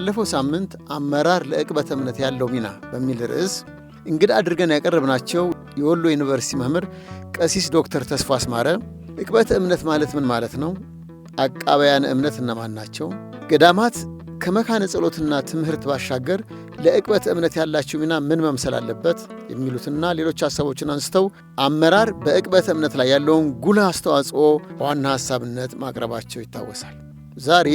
ባለፈው ሳምንት አመራር ለዕቅበተ እምነት ያለው ሚና በሚል ርዕስ እንግዳ አድርገን ያቀረብናቸው የወሎ ዩኒቨርሲቲ መምህር ቀሲስ ዶክተር ተስፋ አስማረ ዕቅበተ እምነት ማለት ምን ማለት ነው? አቃባያን እምነት እነማን ናቸው? ገዳማት ከመካነ ጸሎትና ትምህርት ባሻገር ለዕቅበተ እምነት ያላቸው ሚና ምን መምሰል አለበት? የሚሉትና ሌሎች ሐሳቦችን አንስተው አመራር በዕቅበተ እምነት ላይ ያለውን ጉልህ አስተዋጽኦ በዋና ሐሳብነት ማቅረባቸው ይታወሳል። ዛሬ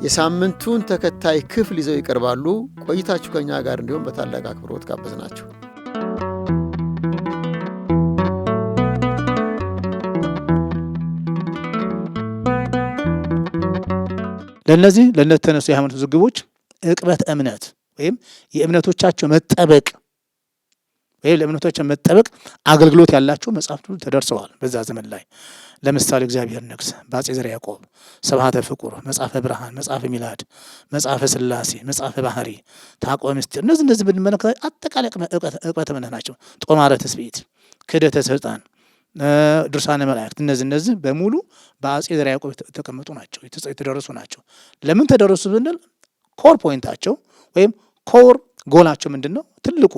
የሳምንቱን ተከታይ ክፍል ይዘው ይቀርባሉ። ቆይታችሁ ከኛ ጋር እንዲሆን በታላቅ አክብሮት ጋበዝናችሁ። ለነዚህ ለነተነሱ የሃይማኖት ዝግቦች ዕቅበተ እምነት ወይም የእምነቶቻቸው መጠበቅ ወይም ለእምነቶቻቸው መጠበቅ አገልግሎት ያላቸው መጻሕፍት ተደርሰዋል በዛ ዘመን ላይ። ለምሳሌ እግዚአብሔር ንግሥ፣ በአፄ ዘርዓ ያዕቆብ፣ ሰብሐተ ፍቁር፣ መጽሐፈ ብርሃን፣ መጽሐፈ ሚላድ፣ መጽሐፈ ሥላሴ፣ መጽሐፈ ባህሪ፣ ታቆ ምስጢር እነዚህ ብንመለከት አጠቃላይ ዕቅበተ እምነት ናቸው። ጦማረ ትስብእት፣ ክህደተ ሰይጣን፣ ድርሳነ መላእክት እነዚህ በሙሉ በአፄ ዘርዓ ያዕቆብ የተቀመጡ ናቸው፣ የተደረሱ ናቸው። ለምን ተደረሱ ብንል ኮር ፖይንታቸው ወይም ኮር ጎላቸው ምንድን ነው? ትልቁ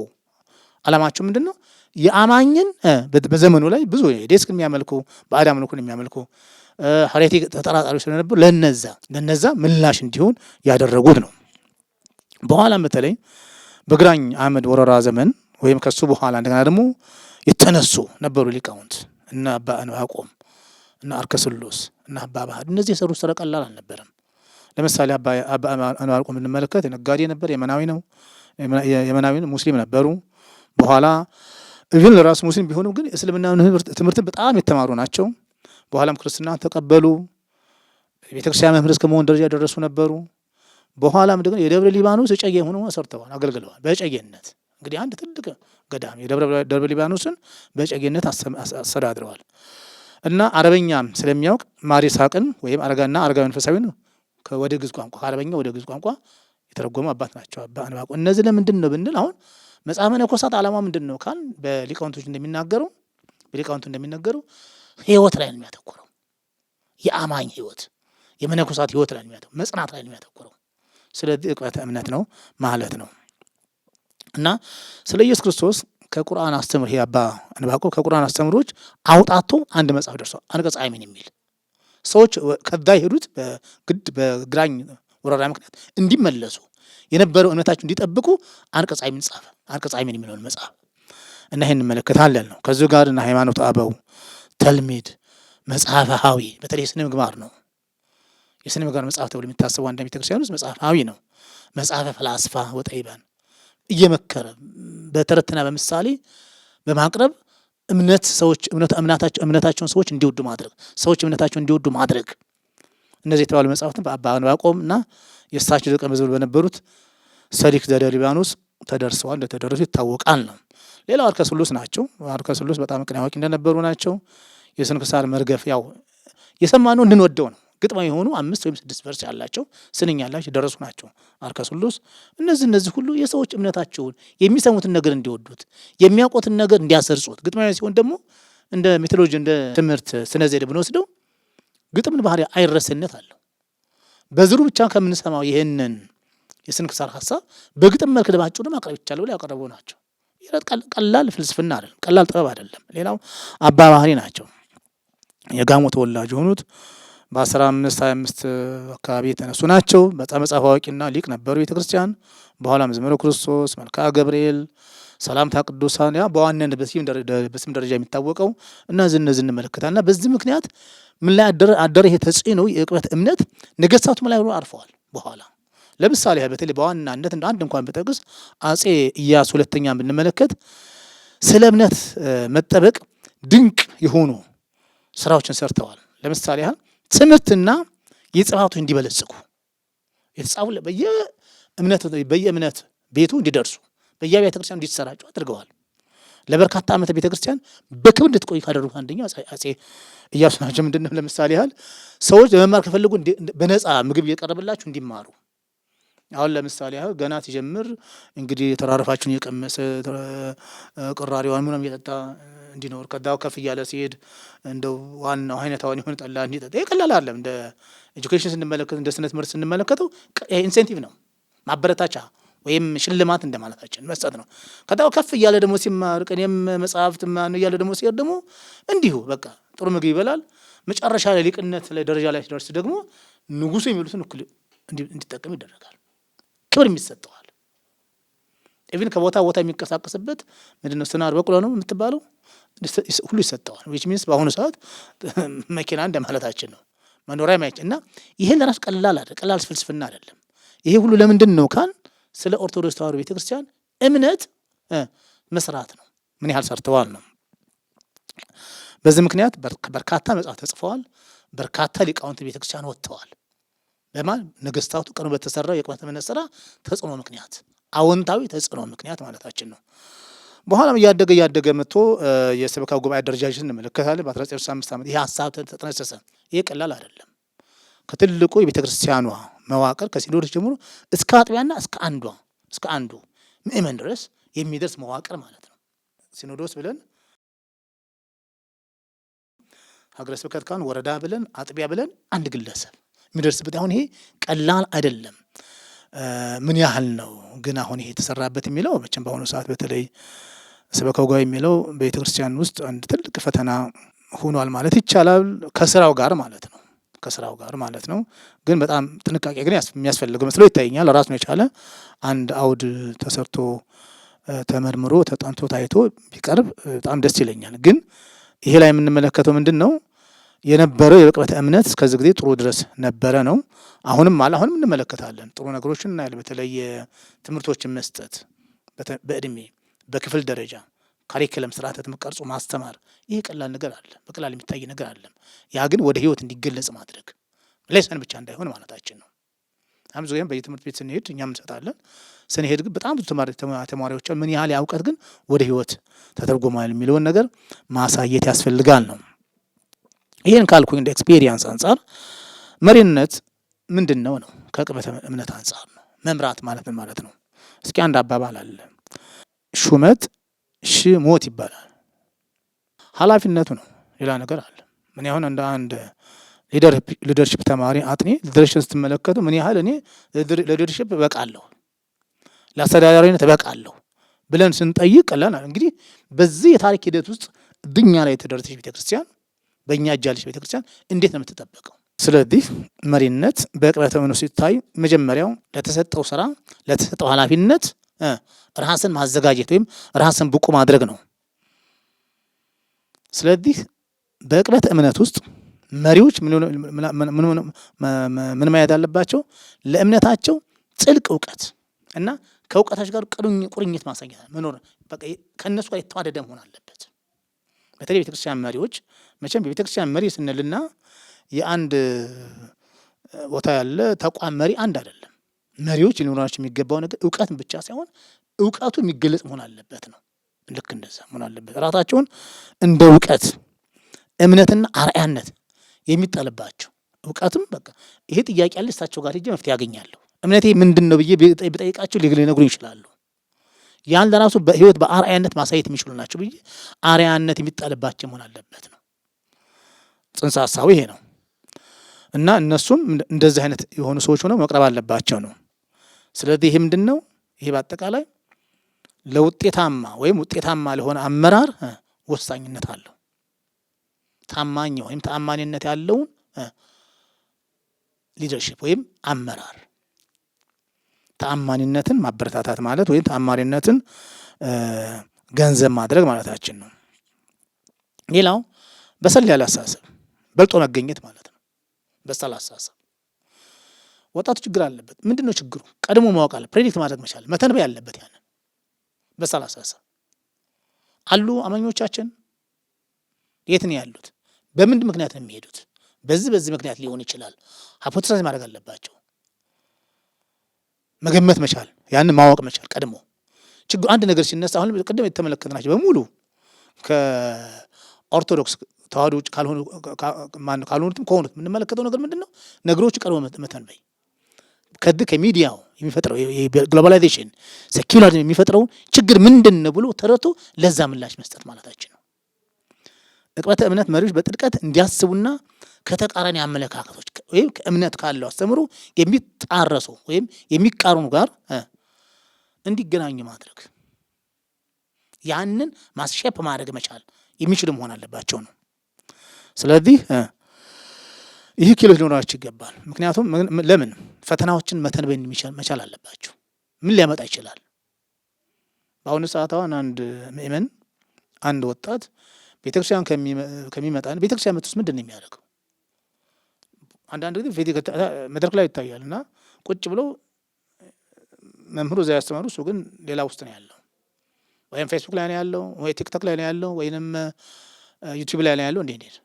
ዓላማቸው ምንድን ነው? የአማኝን በዘመኑ ላይ ብዙ ዴስክ የሚያመልኩ ባዕድ አምልኮን የሚያመልኩ ሄሬቲክ ተጠራጣሪዎች ስለነበሩ ለነዛ ምላሽ እንዲሆን ያደረጉት ነው። በኋላም በተለይ በግራኝ አህመድ ወረራ ዘመን ወይም ከሱ በኋላ እንደገና ደግሞ የተነሱ ነበሩ ሊቃውንት እና አባ ዕንባቆም እና አርከስሎስ እና አባ ባህድ። እነዚህ የሰሩት ስራ ቀላል አልነበረም። ለምሳሌ አባ ዕንባቆም ብንመለከት ነጋዴ ነበር፣ የመናዊ ሙስሊም ነበሩ። በኋላ ኢቭን ለራሱ ሙስሊም ቢሆኑ ግን እስልምና ትምህርትን በጣም የተማሩ ናቸው። በኋላም ክርስትና ተቀበሉ። ቤተክርስቲያን መምህር እስከ መሆን ደረጃ ደረሱ ነበሩ። በኋላም ደግሞ የደብረ ሊባኖስ እጨጌ ሆነው ሰርተዋል፣ አገልግለዋል በጨጌነት። እንግዲህ አንድ ትልቅ ገዳም የደብረ ሊባኖስን በጨጌነት አስተዳድረዋል። እና አረበኛም ስለሚያውቅ ማር ይስሐቅን ወይም አረጋዊ መንፈሳዊን ወደ ግዕዝ ቋንቋ ከአረበኛ ወደ ግዕዝ ቋንቋ የተረጎሙ አባት ናቸው አባ ዕንባቆም። እነዚህ ለምንድን ነው ብንል አሁን መጽሐፈ መነኮሳት ዓላማ ምንድን ነው ካል በሊቃውንቱ እንደሚናገሩ ህይወት ላይ ነው የሚያተኩረው። የአማኝ ህይወት፣ የመነኮሳት ህይወት ላይ ነው የሚያተኩረው፣ መጽናት ላይ ነው የሚያተኩረው። ስለዚህ ዕቅበተ እምነት ነው ማለት ነው። እና ስለ ኢየሱስ ክርስቶስ ከቁርአን አስተምሮ ይሄ አባ ዕንባቆም ከቁርአን አስተምሮች አውጣቶ አንድ መጽሐፍ ደርሷል፣ አንቀጸ አሚን የሚል። ሰዎች ከዛ የሄዱት በግራኝ ወረራ ምክንያት እንዲመለሱ የነበረው እምነታቸው እንዲጠብቁ አንቀጸ አሚን ጻፈ። አንቀጸ አሚን የሚለውን መጽሐፍ እና ይሄን እንመለከታለን ነው። ከዚሁ ጋር እና ሃይማኖተ አበው፣ ተልሚድ፣ መጽሐፈ ሀዊ በተለይ ስነ ምግባር ነው። የስነ ምግባር መጽሐፍ ተብሎ የሚታሰበው አንድ ቤተክርስቲያን ውስጥ መጽሐፈ ሀዊ ነው። መጽሐፈ ፈላስፋ ወጠይባን እየመከረ በተረትና በምሳሌ በማቅረብ እምነታቸውን ሰዎች እንዲወዱ ማድረግ፣ ሰዎች እምነታቸውን እንዲወዱ ማድረግ። እነዚህ የተባሉ መጽሐፍትን በአባ ዕንባቆም እና የእሳቸው ደቀ መዝሙር በነበሩት ሰዲክ ዘደብረ ሊባኖስ ተደርሰዋል፣ እንደተደረሱ ይታወቃል ነው። ሌላው አርከስሎስ ናቸው። አርከስሎስ በጣም ቅኔ አዋቂ እንደነበሩ ናቸው። የስንክሳር መርገፍ ያው የሰማነው እንድንወደው ነው። ግጥማዊ የሆኑ 5 ወይም 6 ቨርስ ያላቸው ስንኝ ያላቸው የደረሱ ናቸው አርከስሎስ። እነዚህ ሁሉ የሰዎች እምነታቸውን የሚሰሙትን ነገር እንዲወዱት፣ የሚያውቁትን ነገር እንዲያሰርጹት። ግጥማዊ ሲሆን ደግሞ እንደ ሜቶሎጂ እንደ ትምህርት ስነ ዘዴ ብንወስደው ግጥምን ባህሪ አይረስነት አለው። በዝሩ ብቻ ከምንሰማው ይሄንን የስንክሳር ሐሳብ በግጥም መልክ ባጭሩ ማቅረብ ይቻላል ብለው ያቀረቡ ናቸው። ቀላል ፍልስፍና አይደለም፣ ቀላል ጥበብ አይደለም። ሌላው አባ ባህሪ ናቸው። የጋሞ ተወላጅ የሆኑት በ1525 አካባቢ የተነሱ ናቸው። በጣም መጽሐፍ አዋቂና ሊቅ ነበሩ ቤተክርስቲያን። በኋላ መዝሙረ ክርስቶስ፣ መልክአ ገብርኤል፣ ሰላምታ ቅዱሳን ያ በዋናነት በስም ደረጃ የሚታወቀው እነዚህ እንመለከታልና በዚህ ምክንያት ምን ላይ አደረ ይሄ ተጽዕኖ የዕቅበተ እምነት ነገስታቱም ላይ አርፈዋል። በኋላ ለምሳሌ በተለይ በዋናነት አንድ እንኳን በጠቅስ አፄ ኢያሱ ሁለተኛ ብንመለከት ስለ እምነት መጠበቅ ድንቅ የሆኑ ስራዎችን ሰርተዋል። ለምሳሌ ያህል ትምህርትና የጽፋቶች እንዲበለጽጉ የተጻፉ በየእምነት ቤቱ እንዲደርሱ በየቤተ ክርስቲያኑ እንዲሰራጩ አድርገዋል። ለበርካታ ዓመት ቤተ ክርስቲያን በክብር እንድትቆይ ካደረጉ አንደኛው አፄ ኢያሱ ናቸው። ምንድነው ለምሳሌ ያህል ሰዎች ለመማር ከፈለጉ በነፃ ምግብ እየቀረበላችሁ እንዲማሩ። አሁን ለምሳሌ ያህል ገና ሲጀምር እንግዲህ የተራረፋችሁን እየቀመሰ ቅራሪዋን ምንም እየጠጣ እንዲኖር ከዳው ከፍ እያለ ሲሄድ እንደው ዋናው አይነታውን የሆነ ጠላ እንዲጠጣ ይቀላል አይደለም። እንደ ኤጁኬሽን ስንመለከት እንደ ስነ ትምህርት ስንመለከተው ኢንሴንቲቭ ነው። ማበረታቻ ወይም ሽልማት እንደማለታችን መስጠት ነው። ከታው ከፍ እያለ ደግሞ ሲማር ቅኔም መጽሐፍት ማን እያለ ደግሞ ሲሄድ ደግሞ እንዲሁ በቃ ጥሩ ምግብ ይበላል። መጨረሻ ላይ ሊቅነት ላይ ደረጃ ላይ ሲደርስ ደግሞ ንጉሱ የሚሉትን እኩል እንዲጠቀም ይደረጋል። ክብር የሚሰጠዋል። ኢቭን ከቦታ ቦታ የሚንቀሳቀስበት ምንድነው ስናር በቅሎ ነው የምትባለው ሁሉ ይሰጠዋል። which means በአሁኑ ሰዓት መኪና እንደማለታችን ነው። መኖሪያ ማየት እና ይሄን ለራስ ቀላል ፍልስፍና አይደለም። ይሄ ሁሉ ለምንድን ነው ካል ስለ ኦርቶዶክስ ተዋሕዶ ቤተክርስቲያን እምነት መስራት ነው። ምን ያህል ሰርተዋል ነው። በዚህ ምክንያት በርካታ መጽሐፍ ተጽፈዋል። በርካታ ሊቃውንት ቤተክርስቲያን ወጥተዋል። በማን ነገስታቱ ቀኑ በተሰራው የቅበተ እምነት ስራ ተጽዕኖ ምክንያት አዎንታዊ ተጽዕኖ ምክንያት ማለታችን ነው። በኋላም እያደገ መጥቶ የሰበካ ጉባኤ አደረጃጀት እንመለከታለን። በ1965 ዓመት ይሄ ሀሳብ ተጠነሰሰ። ይሄ ቀላል አይደለም። ከትልቁ የቤተክርስቲያኗ መዋቅር ከሲኖዶስ ጀምሮ እስከ አጥቢያና እስከ አንዱ ምእመን ድረስ የሚደርስ መዋቅር ማለት ነው። ሲኖዶስ ብለን ሀገረ ስብከት ካን ወረዳ ብለን አጥቢያ ብለን አንድ ግለሰብ የሚደርስበት አሁን ይሄ ቀላል አይደለም። ምን ያህል ነው ግን አሁን ይሄ የተሰራበት የሚለው መቼም በአሁኑ ሰዓት በተለይ ሰበካ ጉባኤ የሚለው በቤተክርስቲያን ውስጥ አንድ ትልቅ ፈተና ሆኗል ማለት ይቻላል። ከስራው ጋር ማለት ነው። ግን በጣም ጥንቃቄ ግን የሚያስፈልገው መስሎ ይታየኛል። ራሱን የቻለ አንድ አውድ ተሰርቶ ተመርምሮ ተጠንቶ ታይቶ ቢቀርብ በጣም ደስ ይለኛል። ግን ይሄ ላይ የምንመለከተው ምንድን ነው የነበረው የቅበተ እምነት እስከዚህ ጊዜ ጥሩ ድረስ ነበረ ነው። አሁንም እንመለከታለን ጥሩ ነገሮችን እናያለን። በተለይ ትምህርቶችን መስጠት በእድሜ በክፍል ደረጃ ካሪክለም ስርዓተ ትምህርት ቀርጾ ማስተማር ይሄ ቀላል ነገር አለ፣ በቀላል የሚታይ ነገር አለ። ያ ግን ወደ ህይወት እንዲገለጽ ማድረግ ሌሰን ብቻ እንዳይሆን ማለታችን ነው። አሁን ዞያም በየትምህርት ቤት ስንሄድ እኛም እንሰጣለን። ስንሄድ ግን በጣም ብዙ ተማሪዎች ምን ያህል ያውቀት ግን ወደ ህይወት ተተርጎማል የሚለውን ነገር ማሳየት ያስፈልጋል ነው። ይሄን ካልኩኝ እንደ ኤክስፒሪየንስ አንጻር መሪነት ምንድን ነው ከቅበተ እምነት አንጻር ነው። መምራት ማለት ምን ማለት ነው? እስኪ አንድ አባባል አለ። ሹመት ሞት ይባላል። ኃላፊነቱ ነው። ሌላ ነገር አለ። ምን ያሁን እንደ አንድ ሊደርሺፕ ተማሪ አጥኔ ሊደርሺፕ ስትመለከቱ ምን ያህል እኔ ለሊደርሺፕ እበቃለሁ፣ ለአስተዳዳሪነት እበቃለሁ ብለን ስንጠይቅ ቀላል እንግዲህ በዚህ የታሪክ ሂደት ውስጥ ድኛ ላይ የተደረሰች ቤተክርስቲያን በእኛ እጅ ያለች ቤተክርስቲያን እንዴት ነው የምትጠበቀው? ስለዚህ መሪነት በቅበተ እምነት ሲታይ መጀመሪያው ለተሰጠው ስራ ለተሰጠው ኃላፊነት ራስን ማዘጋጀት ወይም ራስን ብቁ ማድረግ ነው። ስለዚህ በቅበተ እምነት ውስጥ መሪዎች ምን ማየት አለባቸው? ለእምነታቸው ጥልቅ እውቀት እና ከእውቀታቸው ጋር ቁርኝት ማሳየት መኖር በቃ ከእነሱ ጋር የተዋደደ መሆን አለበት። በተለይ ቤተክርስቲያን መሪዎች መቼም በቤተክርስቲያን መሪ ስንልና የአንድ ቦታ ያለ ተቋም መሪ አንድ አይደለም። መሪዎች ሊኖራቸው የሚገባው ነገር እውቀትን ብቻ ሳይሆን እውቀቱ የሚገለጽ መሆን አለበት ነው። ልክ እንደዛ መሆን አለበት። ራሳቸውን እንደ እውቀት እምነትና አርአያነት የሚጣልባቸው እውቀትም በቃ ይሄ ጥያቄ ያለ እሳቸው ጋር ሄጄ መፍትሄ ያገኛለሁ እምነቴ ምንድን ነው ብዬ ብጠይቃቸው ሊነግሩኝ ይችላሉ። ያን ለራሱ በህይወት በአርአያነት ማሳየት የሚችሉ ናቸው ብዬ አርአያነት የሚጣልባቸው መሆን አለበት ነው። ጽንሰ ሐሳቡ ይሄ ነው እና እነሱም እንደዚህ አይነት የሆኑ ሰዎች ሆነው መቅረብ አለባቸው ነው። ስለዚህ ይሄ ምንድን ነው? ይሄ በአጠቃላይ ለውጤታማ ወይም ውጤታማ ለሆነ አመራር ወሳኝነት አለው። ታማኝ ወይም ተአማኒነት ያለውን ሊደርሺፕ ወይም አመራር ተአማኒነትን ማበረታታት ማለት ወይም ተአማኒነትን ገንዘብ ማድረግ ማለታችን ነው። ሌላው በሰል ያለ አስተሳሰብ በልጦ መገኘት ማለት ነው። በሰል አስተሳሰብ ወጣቱ ችግር አለበት። ምንድን ነው ችግሩ? ቀድሞ ማወቅ አለ፣ ፕሬዲክት ማድረግ መቻል፣ መተንበይ ያለበት ያንን በሰል አስተሳሰብ አሉ። አማኞቻችን የት ነው ያሉት? በምንድን ምክንያት ነው የሚሄዱት? በዚህ ምክንያት ሊሆን ይችላል። ሃይፖቴሳይዝ ማድረግ አለባቸው። መገመት መቻል፣ ያንን ማወቅ መቻል ቀድሞ ችግሩ አንድ ነገር ሲነሳ አሁን ቅድም የተመለከትናቸው በሙሉ ከኦርቶዶክስ ተዋሕዶ ውጭ ካልሆኑትም ከሆኑት የምንመለከተው ነገር ምንድን ነው? ነገሮች ቀድሞ መተንበይ ከሚዲያው የሚፈጥረው ግሎባላይዜሽን ሴኩላሪዝም የሚፈጥረው ችግር ምንድን ነው ብሎ ተረቶ ለዛ ምላሽ መስጠት ማለታችን ነው። ዕቅበተ እምነት መሪዎች በጥልቀት እንዲያስቡና ከተቃራኒ አመለካከቶች ወይም ከእምነት ካለው አስተምሮ የሚጣረሱ ወይም የሚቃረኑ ጋር እንዲገናኙ ማድረግ፣ ያንን ማስሸፕ ማድረግ መቻል የሚችሉ መሆን አለባቸው ነው። ስለዚህ ይህ ክህሎት ሊኖራቸው ይገባል። ምክንያቱም ለምን ፈተናዎችን መተንበይ መቻል አለባቸው። ምን ሊያመጣ ይችላል? በአሁኑ ሰዓት አሁን አንድ ምእመን አንድ ወጣት ቤተክርስቲያን ከሚመጣ ቤተክርስቲያን መጥቶስ ምንድን ነው የሚያደርገው? አንዳንድ ጊዜ መድረክ ላይ ይታያል እና ቁጭ ብሎ መምህሩ እዛ ያስተማሩ፣ እሱ ግን ሌላ ውስጥ ነው ያለው። ወይም ፌስቡክ ላይ ነው ያለው፣ ወይ ቲክቶክ ላይ ነው ያለው፣ ወይንም ዩቲዩብ ላይ ነው ያለው። እንዴት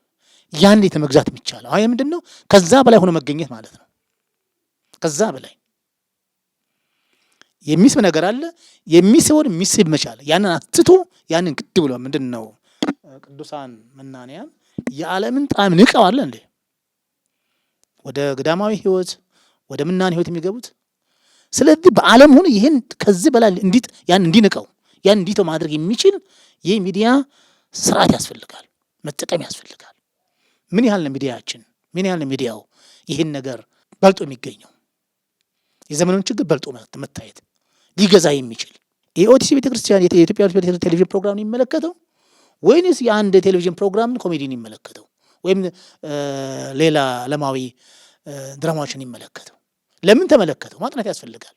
ያን እንዴት መግዛት የሚቻለው? አይ ምንድን ነው ከዛ በላይ ሆኖ መገኘት ማለት ነው። ከዛ በላይ የሚስብ ነገር አለ። የሚስበውን የሚስብ መቻል፣ ያንን አትቶ ያንን ግድ ብሎ ምንድን ነው ቅዱሳን መናንያን የዓለምን ጣዕም ንቀው አለ እንዴ ወደ ገዳማዊ ህይወት ወደ ምናኔ ህይወት የሚገቡት። ስለዚህ በዓለም ሆነ ይህን ከዚህ በላይ ያን እንዲንቀው ያን እንዲተው ማድረግ የሚችል የሚዲያ ስርዓት ያስፈልጋል፣ መጠቀም ያስፈልጋል። ምን ያህል ነው ሚዲያችን? ምን ያህል ነው ሚዲያው ይህን ነገር በልጦ የሚገኘው? የዘመኑን ችግር በልጦ መታየት ሊገዛ የሚችል የኦቲሲ ቤተክርስቲያን የኢትዮጵያ ኦርቶዶክስ ቴሌቪዥን ፕሮግራም የሚመለከተው ወይንስ የአንድ ቴሌቪዥን ፕሮግራም ኮሜዲን የሚመለከተው ወይም ሌላ ዓለማዊ ድራማዎችን የሚመለከተው? ለምን ተመለከተው? ማጥናት ያስፈልጋል።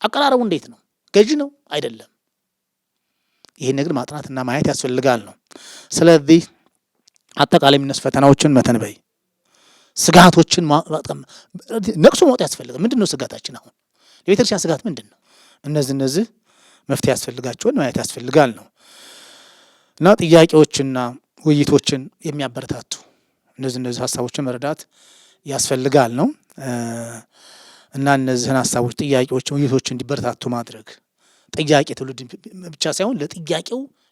አቀራረቡ እንዴት ነው? ገዢ ነው አይደለም? ይሄን ነገር ማጥናትና ማየት ያስፈልጋል ነው። ስለዚህ አጠቃላይ የሚነሱ ፈተናዎችን መተንበይ፣ ስጋቶችን ነቅሶ ማውጣት ያስፈልጋል። ምንድን ነው ስጋታችን? አሁን የቤተክርስቲያን ስጋት ምንድን ነው? እነዚህ መፍትሄ ያስፈልጋቸውን ማየት ያስፈልጋል ነው እና ጥያቄዎችና ውይይቶችን የሚያበረታቱ እነዚህ ሀሳቦችን መረዳት ያስፈልጋል ነው እና እነዚህን ሀሳቦች፣ ጥያቄዎችን፣ ውይይቶችን እንዲበረታቱ ማድረግ ጥያቄ ትውልድ ብቻ ሳይሆን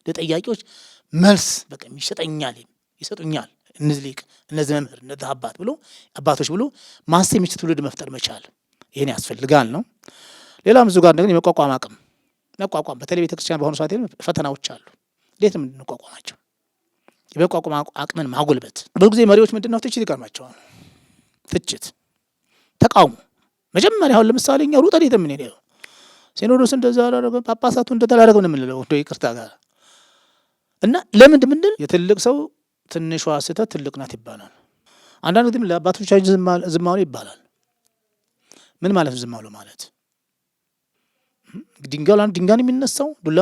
ለጥያቄዎች መልስ በቃ ይሰጡኛል እነዚህ ሊቅ እነዚህ መምህር እነዚህ አባቶች ብሎ ማሰብ የሚችል ትውልድ መፍጠር መቻል ይሄን ያስፈልጋል ነው። ሌላም እዚሁ ጋር እንደገና የመቋቋም አቅም በተለይ ቤተክርስቲያን በአሁኑ ሰዓት ፈተናዎች አሉ። እንዴት ነው የምንቋቋማቸው? የመቋቋም አቅምን ማጎልበት። ብዙ ጊዜ መሪዎች ምንድን ነው ትችት ይቀርማቸዋል። ትችት፣ ተቃውሞ መጀመሪያ አሁን ለምሳሌ እኛ ሩጠን የምንሄደው ሲኖዶስ እንደዛ አላደረገም ጳጳሳቱ እንደተላደረገው ነው የምንለው እንደው ይቅርታ ጋር እና ለምንድን ምንድን የትልቅ ሰው ትንሿ ስህተት ትልቅ ናት ይባላል። አንዳንድ ጊዜ ለአባቶቻችን ዝም አሉ ይባላል። ምን ማለት ነው ዝም አሉ ማለት? ድንጋይ የሚነሳው ዱላ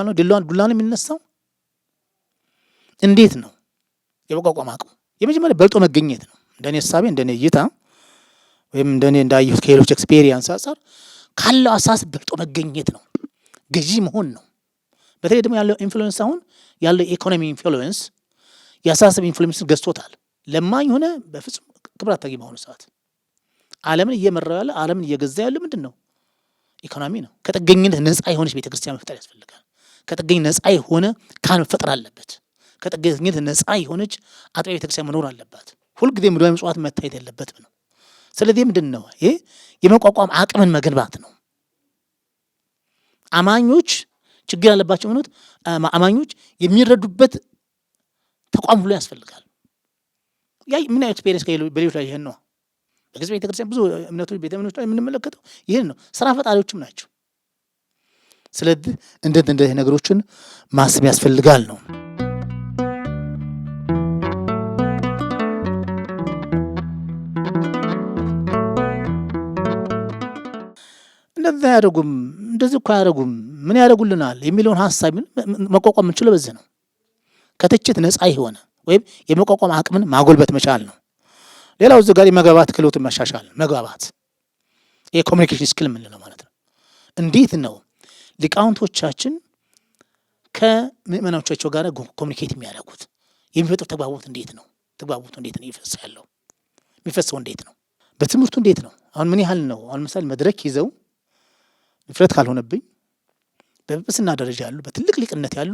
ነው የሚነሳው። እንዴት ነው የመቋቋም አቅሙ? የመጀመሪያ በልጦ መገኘት ነው። እንደኔ ሀሳቤ እንደኔ እይታ ወይም እንደኔ እንዳየሁት ከሌሎች ኤክስፔሪየንስ አንፃር ካለው አሳሰብ በልጦ መገኘት ነው። ገዢ መሆን ነው። በተለይ ደግሞ ያለው ኢንፍሉዌንስ አሁን ያለው ኢኮኖሚ ኢንፍሉዌንስ የአሳሰብ ኢንፍሉዌንስ ገዝቶታል። ለማኝ ሆነ በፍጹም ክብር አታገኝም። በአሁኑ ሰዓት ዓለምን እየመራው ያለ ዓለምን እየገዛ ያለ ምንድን ነው? ኢኮኖሚ ነው። ከጥገኝነት ነፃ የሆነች ቤተክርስቲያን መፍጠር ያስፈልጋል። ከጥገኝ ነፃ የሆነ ካህን መፈጠር አለበት። ከጥገኝነት ነፃ የሆነች አጥቢያ ቤተክርስቲያን መኖር አለባት። ሁልጊዜ ምድራዊ ምጽዋት መታየት የለበትም ነው። ስለዚህ ምንድን ነው ይሄ? የመቋቋም አቅምን መገንባት ነው። አማኞች ችግር ያለባቸው ሆኖት አማኞች የሚረዱበት ተቋም ሁሉ ያስፈልጋል። ያ ምን አይነት ኤክስፒሪየንስ በሌሎች ላይ ይሄን ነው። በግብጽ ቤተክርስቲያን ብዙ እምነቶች ቤተ እምነቶች ላይ የምንመለከተው ይሄን ነው። ስራ ፈጣሪዎችም ናቸው። ስለዚህ እንደዚህ ነገሮችን ማሰብ ያስፈልጋል ነው። እንደዚህ አያደርጉም፣ እንደዚህ እኮ አያደርጉም፣ ምን ያደርጉልናል የሚለውን ሀሳብ መቋቋም የምንችለው በዚህ ነው። ከትችት ነፃ የሆነ ወይም የመቋቋም አቅምን ማጎልበት መቻል ነው። ሌላው እዚህ ጋር የመግባባት ክህሎትን መሻሻል፣ መግባባት የኮሚኒኬሽን ስኪል የምንለው ማለት ነው። እንዴት ነው ሊቃውንቶቻችን ከምእመናኖቻቸው ጋር ኮሚኒኬት የሚያደርጉት? የሚፈጥሩ ተግባቦት እንዴት ነው? ተግባቦቱ እንዴት ነው ይፈስ ያለው? የሚፈሰው እንዴት ነው? በትምህርቱ እንዴት ነው? አሁን ምን ያህል ነው? አሁን ምሳሌ መድረክ ይዘው ንፍረት ካልሆነብኝ በጵጵስና ደረጃ ያሉ በትልቅ ሊቅነት ያሉ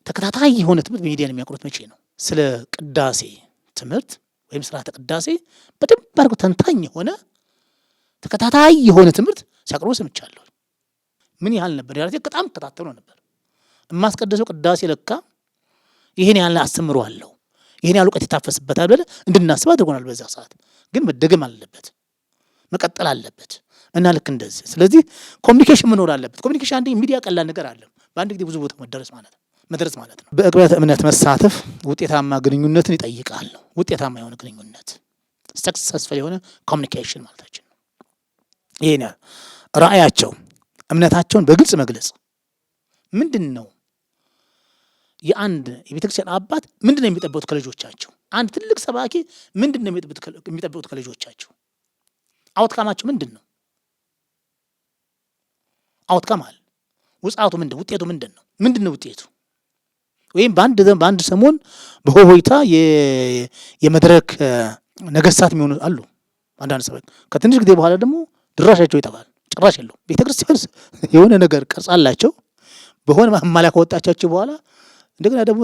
ተከታታይ የሆነ ትምህርት በሚዲያን የሚያቀርቡት መቼ ነው? ስለ ቅዳሴ ትምህርት ወይም ስርዓተ ቅዳሴ በደንብ አድርገው ተንታኝ የሆነ ተከታታይ የሆነ ትምህርት ሲያቀርቡ ሰምቻለሁ። ምን ያህል ነበር? ያላቴ በጣም ተከታተሉ ነበር። የማስቀደሰው ቅዳሴ ለካ ይሄን ያህል አስተምሯለሁ፣ ይሄን ያህል እውቀት ይታፈስበታል ብለን እንድናስብ አድርጎናል። በዛ ሰዓት ግን መደገም አለበት፣ መቀጠል አለበት እና ልክ እንደዚህ ስለዚህ ኮሚኒኬሽን መኖር አለበት። ኮሚኒኬሽን አንድ ሚዲያ ቀላል ነገር አለ፣ በአንድ ጊዜ ብዙ ቦታ መድረስ ማለት ነው። በዕቅበተ እምነት መሳተፍ ውጤታማ ግንኙነትን ይጠይቃል። ውጤታማ የሆነ ግንኙነት ሰክሰስፉል የሆነ ኮሚኒኬሽን ማለታችን ነው። ይሄን ራእያቸው እምነታቸውን በግልጽ መግለጽ ምንድን ነው? የአንድ የቤተክርስቲያን አባት ምንድን ነው የሚጠብቁት ከልጆቻቸው? አንድ ትልቅ ሰባኪ ምንድን ነው የሚጠብቁት ከልጆቻቸው? አውትካማቸው ምንድን ነው? አውትካም አለ። ውጤቱ ምንድን ነው? ምንድን ነው ውጤቱ? ወይም በአንድ ሰሞን በሆይታ የመድረክ ነገስታት የሚሆኑ አሉ። አንዳንድ ሰዎች ከትንሽ ጊዜ በኋላ ደግሞ ድራሻቸው ይጠፋል፣ ጭራሽ የለውም። ቤተክርስቲያን የሆነ ነገር ቀርጻላቸው በሆነ ማማላ ከወጣቻቸው በኋላ እንደገና ደግሞ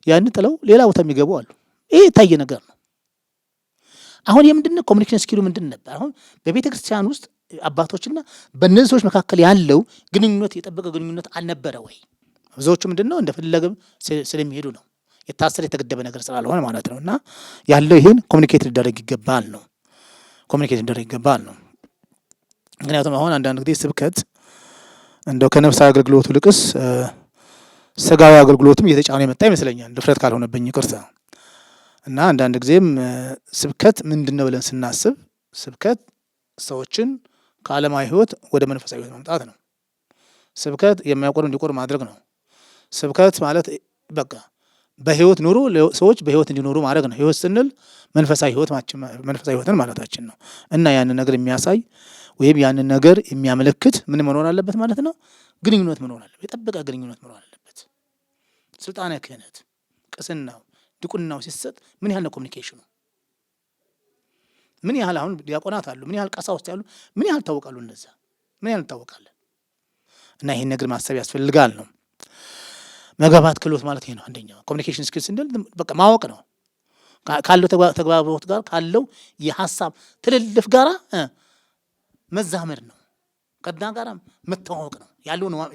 ያንን ጥለው ሌላ ቦታ የሚገቡ አሉ። ይሄ የታየ ነገር ነው። አሁን የምንድነው ኮሚኒኬሽን ስኪሉ ምንድን ነበር? አሁን በቤተክርስቲያን ውስጥ አባቶችና በእነዚህ ሰዎች መካከል ያለው ግንኙነት የጠበቀ ግንኙነት አልነበረ ወይ? ብዙዎቹ ምንድነው እንደፈለገም ስለሚሄዱ ነው፣ የታሰረ የተገደበ ነገር ስላልሆነ ማለት ነው። እና ያለው ይሄን ኮሚኒኬት ሊደረግ ይገባል ነው። ምክንያቱም አሁን አንዳንድ ጊዜ ስብከት እንደው ከነፍሳዊ አገልግሎቱ ልቅስ ስጋዊ አገልግሎትም እየተጫነ የመጣ ይመስለኛል፣ ድፍረት ካልሆነብኝ ይቅርታ። እና አንዳንድ ጊዜም ስብከት ምንድነው ብለን ስናስብ ስብከት ሰዎችን ከዓለማዊ ህይወት ወደ መንፈሳዊ ህይወት ማምጣት ነው። ስብከት የማይቆር እንዲቆር ማድረግ ነው። ስብከት ማለት በቃ በህይወት ኑሮ ሰዎች በህይወት እንዲኖሩ ማድረግ ነው። ህይወት ስንል መንፈሳዊ ህይወትን ማለታችን ነው። እና ያንን ነገር የሚያሳይ ወይም ያንን ነገር የሚያመለክት ምን መኖር አለበት ማለት ነው? ግንኙነት መኖር አለበት፣ የጠበቀ ግንኙነት መኖር አለበት። ስልጣነ ክህነት፣ ቅስናው፣ ድቁናው ሲሰጥ ምን ያህል ነው ኮሚኒኬሽኑ? ምን ያህል አሁን ዲያቆናት አሉ፣ ምን ያህል ቀሳውስት ያሉ፣ ምን ያህል ታወቃሉ? እነዛ ምን ያህል ታወቃለን? እና ይሄን ነገር ማሰብ ያስፈልጋል ነው። መግባባት ክህሎት ማለት ይሄ ነው። አንደኛው ኮሚኒኬሽን ስኪል ስንል በቃ ማወቅ ነው። ካለው ተግባቦት ጋር ካለው የሐሳብ ትልልፍ ጋራ መዛመድ ነው። ከዛ ጋራ መተዋወቅ ነው።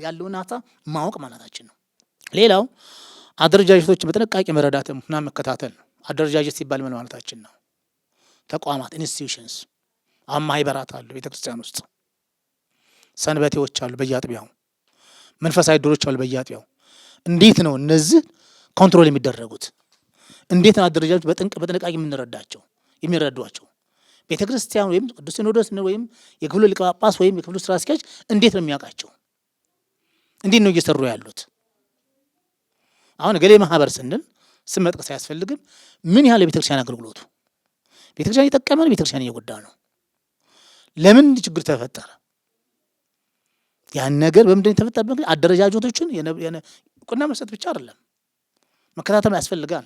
ያለውን ሐሳብ ማወቅ ማለታችን ነው። ሌላው አደረጃጀቶችን በጥንቃቄ መረዳትና መከታተል ነው። አደረጃጀት ሲባል ምን ማለታችን ነው? ተቋማት ኢንስቲትዩሽንስ፣ ማህበራት አሉ ቤተክርስቲያን ውስጥ፣ ሰንበቴዎች አሉ በየአጥቢያው፣ መንፈሳዊ ድሮች አሉ በየአጥቢያው። እንዴት ነው እነዚህ ኮንትሮል የሚደረጉት? እንዴት ነው አደረጃጀቶች በጥንቃቄ የሚረዷቸው? ቤተክርስቲያን ወይም ቅዱስ ሲኖዶስ ወይም የክፍሉ ሊቀ ጳጳስ ወይም የክፍሉ ስራ አስኪያጅ እንዴት ነው የሚያውቃቸው? እንዴት ነው እየሰሩ ያሉት? አሁን ገሌ ማህበር ስንል ስም መጥቀስ አያስፈልግም። ምን ያህል የቤተክርስቲያን አገልግሎቱ ቤተክርስቲያን እየጠቀመ ነው፣ ቤተክርስቲያን እየጎዳ ነው? ለምን ችግር ተፈጠረ? ያን ነገር በምንድን የተፈጠረበት? አደረጃጀቶችን ቁና መስጠት ብቻ አይደለም፣ መከታተል ያስፈልጋል።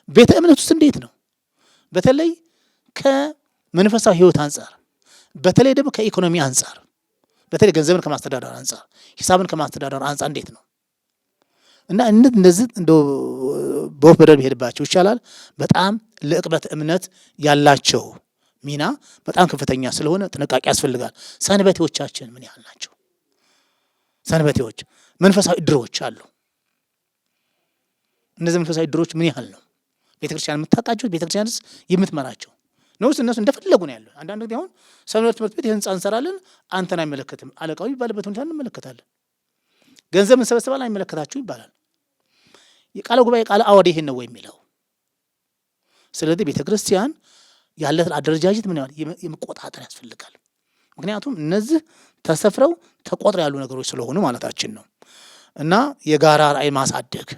ቤተ እምነት ውስጥ እንዴት ነው? በተለይ ከመንፈሳዊ ህይወት አንጻር፣ በተለይ ደግሞ ከኢኮኖሚ አንጻር፣ በተለይ ገንዘብን ከማስተዳደር አንጻር፣ ሂሳብን ከማስተዳደር አንጻር እንዴት ነው? እና እነዚህ እንደው በወፍ በደር ቢሄድባቸው ይቻላል። በጣም ለዕቅበተ እምነት ያላቸው ሚና በጣም ከፍተኛ ስለሆነ ጥንቃቄ ያስፈልጋል። ሰንበቴዎቻችን ምን ያህል ናቸው? ሰንበቴዎች መንፈሳዊ ድሮች አሉ። እነዚህ መንፈሳዊ ድሮች ምን ያህል ነው ቤተክርስቲያን የምታውቃቸው? ቤተክርስቲያንስ የምትመራቸው ነውስ? እነሱ እንደፈለጉ ነው ያለው። አንዳንድ ጊዜ አሁን ሰንበት ትምህርት ቤት የህንጻ እንሰራለን፣ አንተን አይመለከትም፣ አለቃው ይባልበት ሁኔታ እንመለከታለን። ገንዘብ እንሰበስባለን፣ አይመለከታችሁ ይባላል። የቃለ ጉባኤ ቃለ አዋዲ ይሄን ነው የሚለው። ስለዚህ ቤተክርስቲያን ያለትን አደረጃጀት ምን የመቆጣጠር ያስፈልጋል። ምክንያቱም እነዚህ ተሰፍረው ተቆጥረው ያሉ ነገሮች ስለሆኑ ማለታችን ነው። እና የጋራ ራዕይ ማሳደግ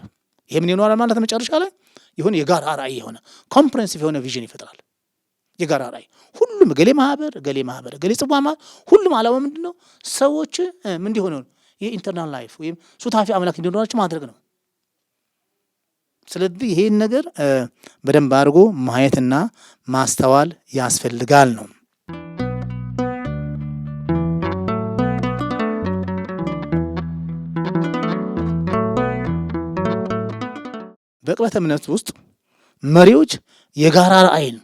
ይሄ ምን ይኖራል ማለት መጨረሻ ላይ ይሁን የጋራ ራዕይ የሆነ ኮምፕሬሄንሲቭ የሆነ ቪዥን ይፈጥራል። የጋራ ራዕይ ሁሉም ገሌ ማህበር ገሌ ጽዋ ማህበር ሁሉም ዓላማው ምንድነው? ሰዎች ምን እንዲሆኑ የኢንተርናል ላይፍ ወይም ሱታፊ አምላክ እንዲኖራቸው ማድረግ ነው። ስለዚህ ይሄን ነገር በደንብ አድርጎ ማየትና ማስተዋል ያስፈልጋል ነው። በዕቅበተ እምነት ውስጥ መሪዎች የጋራ ራዕይን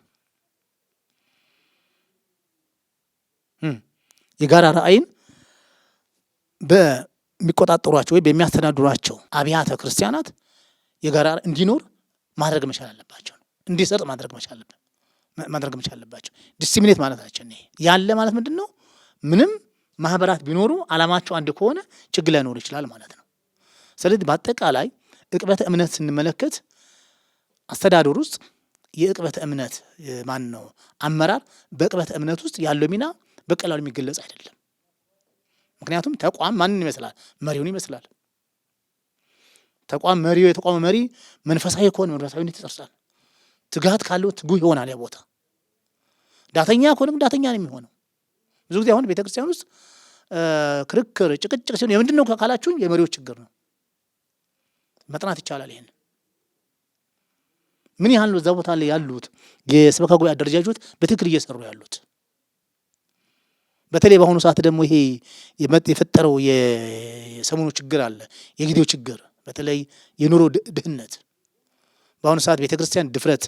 በሚቆጣጠሯቸው ወይ በሚያስተዳድሯቸው አብያተ ክርስቲያናት የጋራ እንዲኖር ማድረግ መቻል አለባቸው። እንዲሰርጥ ማድረግ መቻል አለባቸው። ዲሲሚኔት ማለታችን ይሄ ያለ ማለት ምንድነው? ምንም ማህበራት ቢኖሩ አላማቸው አንድ ከሆነ ችግር ላይኖር ይችላል ማለት ነው። ስለዚህ በአጠቃላይ ዕቅበተ እምነት ስንመለከት አስተዳደር ውስጥ የዕቅበተ እምነት አመራር በዕቅበተ እምነት ውስጥ ያለው ሚና በቀላሉ የሚገለጽ አይደለም። ምክንያቱም ተቋም ማንን ይመስላል? መሪውን ይመስላል። ተቋም የተቋሙ መሪ መንፈሳዊ ከሆነ መንፈሳዊነት ይጸርሳል። ትጋት ካለው ትጉህ ይሆናል። ያ ቦታ ዳተኛ ከሆነም ዳተኛ ነው የሚሆነው። ብዙ ጊዜ አሁን ቤተክርስቲያን ውስጥ ክርክር፣ ጭቅጭቅ ሲሆን የምንድን ነው ካላችሁኝ የመሪዎች ችግር ነው። መጥናት ይቻላል። ይሄን ምን ያህል ነው እዛ ቦታ ላይ ያሉት የሰበካ ጉባኤ አደረጃጆች በትክክል እየሰሩ ያሉት? በተለይ በአሁኑ ሰዓት ደግሞ ይሄ የፈጠረው የሰሞኑ ችግር አለ፣ የጊዜው ችግር፣ በተለይ የኑሮ ድህነት። በአሁኑ ሰዓት ቤተክርስቲያን ድፍረት፣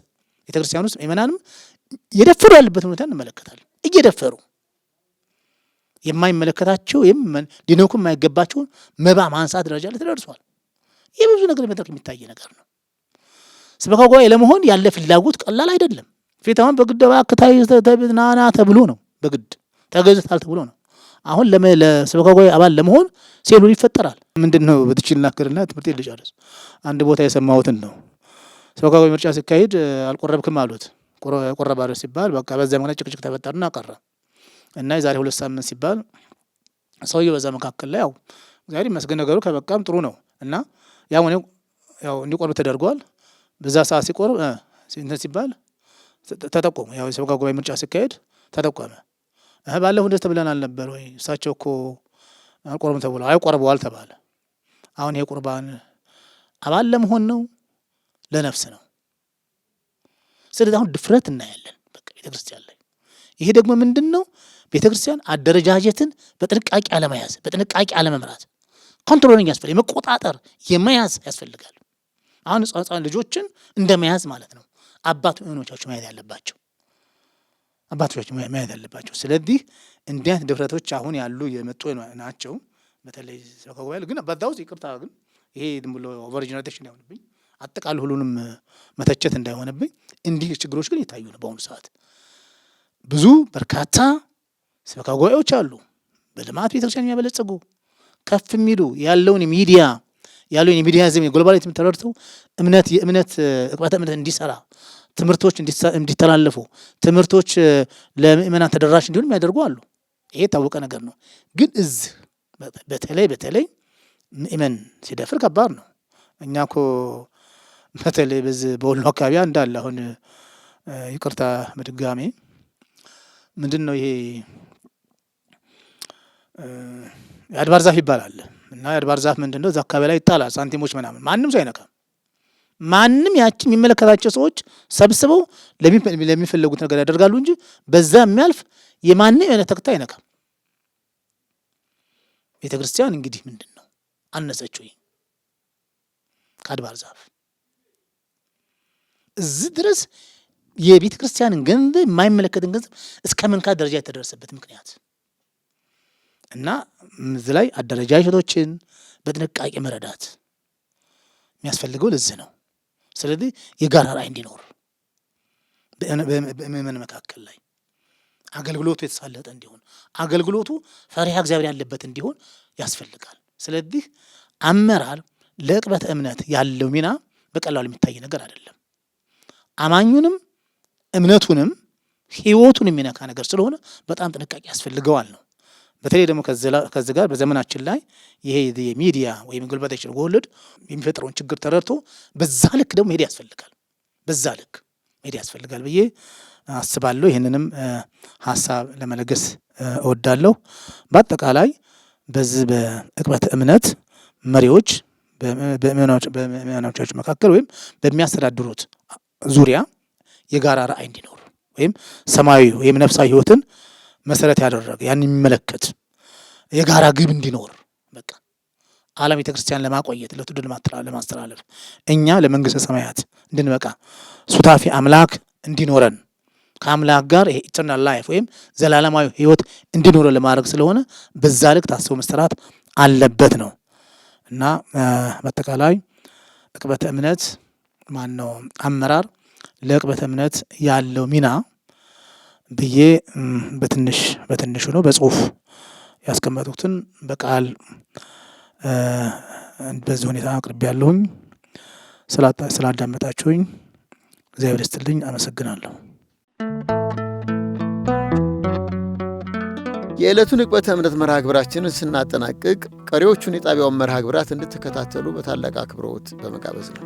ቤተክርስቲያን ውስጥ ምእመናንም እየደፈሩ ያለበት ሁኔታ እንመለከታለን። እየደፈሩ የማይመለከታቸው ሊነኩ የማይገባቸውን መባ ማንሳት ደረጃ ላይ ተደርሷል። ይህ ብዙ ነገር መድረክ የሚታይ ነገር ነው። ሰበካ ጉባኤ ለመሆን ያለ ፍላጎት ቀላል አይደለም። ፊት አሁን በግድ ባክታይ ናና ተብሎ ነው፣ በግድ ተገዝታል ተብሎ ነው። አሁን ለሰበካ ጉባኤ አባል ለመሆን ሴሉን ይፈጠራል። ምንድነው በትችልና ክርና ትምህርት ልጨርስ አንድ ቦታ የሰማሁትን ነው። ሰበካ ጉባኤ ምርጫ ሲካሄድ አልቆረብክም አሉት። ቆረባለ ሲባል በቃ በዛ ምክንያት ጭቅጭቅ ተፈጠረና ቀረ እና የዛሬ 2 ሳምንት ሲባል ሰውየው በዛ መካከል ላይ ያው እግዚአብሔር ይመስገን ነገሩ ከበቃም ጥሩ ነው እና ያው እንዲቆርብ ተደርጓል። በዛ ሰዓት ሲቆርብ እንትን ሲባል ተጠቆሙ። ያው የሰበካ ጉባኤ ምርጫ ሲካሄድ ተጠቆመ። ባለፈው እንደዚህ ተብለን አልነበር ወይ? እሳቸው እኮ አልቆርብም ተብሎ አይቆርበዋል ተባለ። አሁን ይሄ ቁርባን አባል ለመሆን ነው ለነፍስ ነው? ስለዚህ አሁን ድፍረት እናያለን በቃ ቤተክርስቲያን ላይ። ይሄ ደግሞ ምንድነው? ቤተክርስቲያን አደረጃጀትን በጥንቃቄ አለመያዝ፣ በጥንቃቄ አለመምራት፣ ኮንትሮሊንግ ያስፈልጋል፣ የመቆጣጠር የመያዝ ያስፈልጋል። አሁን ህጻን ልጆችን እንደመያዝ ማለት ነው። አባቶቻቸው መያዝ ያለባቸው ስለዚህ እንዲህ አይነት ድፍረቶች አሁን ያሉ የመጡ ናቸው። በተለይ ሰበካ ጉባኤ ግን በዛ ውስጥ ይቅርታ ግን ይሄ ዝም ብሎ ኦቨርጂናቴሽን እንዳይሆንብኝ፣ አጠቃላይ ሁሉንም መተቸት እንዳይሆንብኝ፣ እንዲህ ችግሮች ግን ይታዩ ነው። በአሁኑ ሰዓት ብዙ በርካታ ሰበካ ጉባኤዎች አሉ፣ በልማት ቤተክርስቲያን የሚያበለጽጉ ከፍ የሚሉ ያለውን የሚዲያ ዘመን የግሎባሊቲ ተረድተው የእምነት ዕቅበተ እምነት እንዲሰራ፣ ትምህርቶች እንዲተላለፉ፣ ትምህርቶች ለምእመናን ተደራሽ እንዲሆን የሚያደርጉ አሉ። ይሄ የታወቀ ነገር ነው። ግን እዚህ በተለይ ምእመን ሲደፍር ከባድ ነው። እኛ እኮ በተለይ በዚህ በወሎ አካባቢ እንዳለ አሁን ይቅርታ በድጋሜ ምንድን ነው ይሄ የአድባር ዛፍ ይባላል እና የአድባር ዛፍ ምንድን ነው እዛ አካባቢ ላይ ይጣላል፣ ሳንቲሞች ምናምን፣ ማንም ሰው አይነካም። ማንም ያቺ የሚመለከታቸው ሰዎች ሰብስበው ለሚፈለጉት ነገር ያደርጋሉ እንጂ በዛ የሚያልፍ የማንም አይነት ተክታ አይነካም። ቤተ ክርስቲያን እንግዲህ ምንድን ነው አነሰች ወይ ከአድባር ዛፍ? እዚህ ድረስ የቤተ ክርስቲያንን ገንዘብ የማይመለከትን ገንዘብ እስከ መንካት ደረጃ የተደረሰበት ምክንያት እና እዚህ ላይ አደረጃጀቶችን በጥንቃቄ መረዳት የሚያስፈልገው ለዚህ ነው። ስለዚህ የጋራ ራዕይ እንዲኖር በምእመን መካከል ላይ አገልግሎቱ የተሳለጠ እንዲሆን፣ አገልግሎቱ ፈሪሃ እግዚአብሔር ያለበት እንዲሆን ያስፈልጋል። ስለዚህ አመራር ለዕቅበተ እምነት ያለው ሚና በቀላሉ የሚታይ ነገር አይደለም። አማኙንም እምነቱንም ሕይወቱን የሚነካ ነገር ስለሆነ በጣም ጥንቃቄ ያስፈልገዋል ነው። በተለይ ደግሞ ከዚህ ጋር በዘመናችን ላይ ይሄ የሚዲያ ወይም ግሎባላይዜሽን ወርልድ የሚፈጥረውን ችግር ተረድቶ በዛ ልክ ደግሞ መሄድ ያስፈልጋል ብዬ አስባለሁ። ይህንንም ሀሳብ ለመለገስ እወዳለሁ። በአጠቃላይ በዚህ በዕቅበተ እምነት መሪዎች በምእመናኖቻቸው መካከል ወይም በሚያስተዳድሩት ዙሪያ የጋራ ራዕይ እንዲኖር ወይም ሰማያዊ ወይም ነፍሳዊ ሕይወትን መሰረት ያደረገ ያን የሚመለከት የጋራ ግብ እንዲኖር በቃ ዓለም ቤተክርስቲያን ለማቆየት ለትውልድ ለማስተላለፍ እኛ ለመንግስተ ሰማያት እንድንበቃ ሱታፊ አምላክ እንዲኖረን ከአምላክ ጋር ኢተርናል ላይፍ ወይም ዘላለማዊ ሕይወት እንዲኖረን ለማድረግ ስለሆነ በዛ ልክ ታስቦ መሰራት አለበት ነው እና በአጠቃላይ ዕቅበተ እምነት አመራር ለዕቅበተ እምነት ያለው ሚና ብዬ በትንሹ ነው በጽሁፍ ያስቀመጡትን በቃል በዚህ ሁኔታ አቅርቤያለሁኝ። ስላዳመጣችሁኝ እግዚአብሔር ይስጥልኝ። አመሰግናለሁ። የዕለቱን ዕቅበተ እምነት መርሃ ግብራችንን ስናጠናቅቅ ቀሪዎቹን የጣቢያውን መርሃ ግብራት እንድትከታተሉ በታላቅ አክብሮት በመጋበዝ ነው።